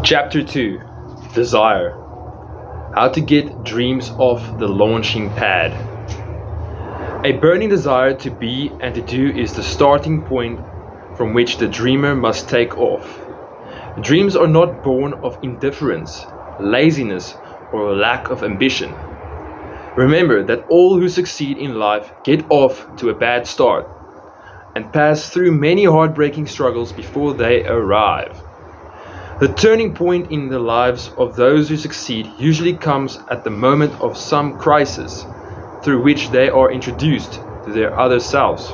Chapter 2: Desire. How to get dreams off the launching pad. A burning desire to be and to do is the starting point from which the dreamer must take off. Dreams are not born of indifference, laziness, or a lack of ambition. Remember that all who succeed in life get off to a bad start and pass through many heartbreaking struggles before they arrive. The turning point in the lives of those who succeed usually comes at the moment of some crisis through which they are introduced to their other selves.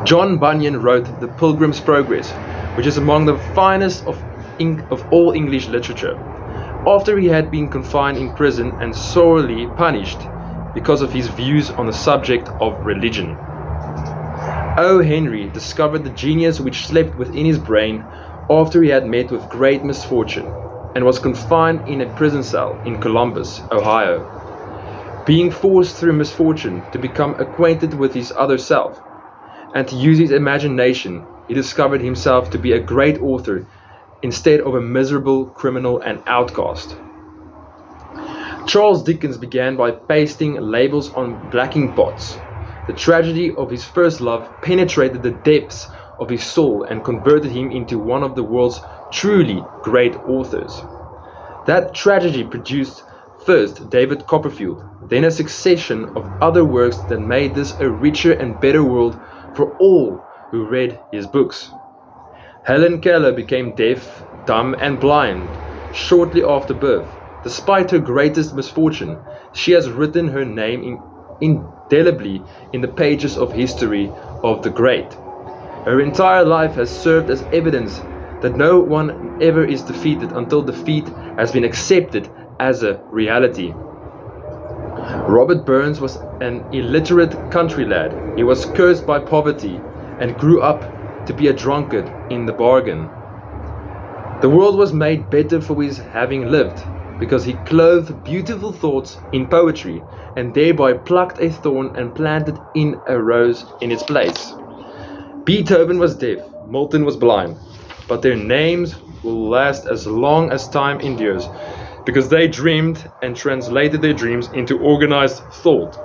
John Bunyan wrote The Pilgrim's Progress, which is among the finest of all English literature, after he had been confined in prison and sorely punished because of his views on the subject of religion. O. Henry discovered the genius which slept within his brain after he had met with great misfortune and was confined in a prison cell in Columbus, Ohio. Being forced through misfortune to become acquainted with his other self and to use his imagination, he discovered himself to be a great author instead of a miserable criminal and outcast. Charles Dickens began by pasting labels on blacking pots. The tragedy of his first love penetrated the depths of his soul and converted him into one of the world's truly great authors. That tragedy produced first David Copperfield, then a succession of other works that made this a richer and better world for all who read his books. Helen Keller became deaf, dumb, and blind shortly after birth. Despite her greatest misfortune, she has written her name indelibly in the pages of history of the great. Her entire life has served as evidence that no one ever is defeated until defeat has been accepted as a reality. Robert Burns was an illiterate country lad. He was cursed by poverty and grew up to be a drunkard in the bargain. The world was made better for his having lived, because he clothed beautiful thoughts in poetry and thereby plucked a thorn and planted in a rose in its place. Beethoven was deaf, Milton was blind, but their names will last as long as time endures, because they dreamed and translated their dreams into organized thought.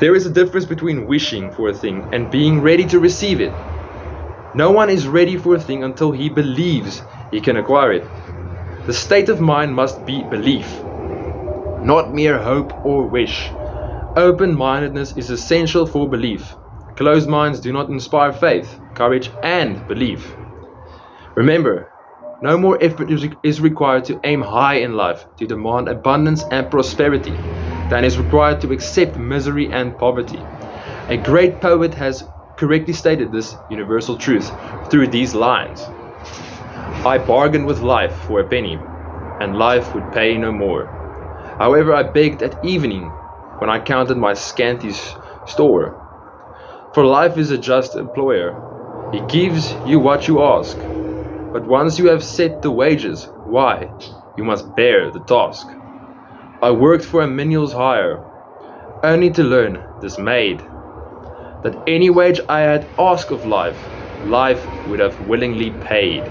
There is a difference between wishing for a thing and being ready to receive it. No one is ready for a thing until he believes he can acquire it. The state of mind must be belief, not mere hope or wish. Open-mindedness is essential for belief. Closed minds do not inspire faith, courage, and belief. Remember, no more effort is required to aim high in life, to demand abundance and prosperity, than is required to accept misery and poverty. A great poet has correctly stated this universal truth through these lines: I bargained with life for a penny, and life would pay no more. However, I begged at evening, when I counted my scanty store. For life is a just employer. He gives you what you ask. But once you have set the wages, why, you must bear the task. I worked for a menial's hire, only to learn, dismayed, that any wage I had asked of life, life would have willingly paid.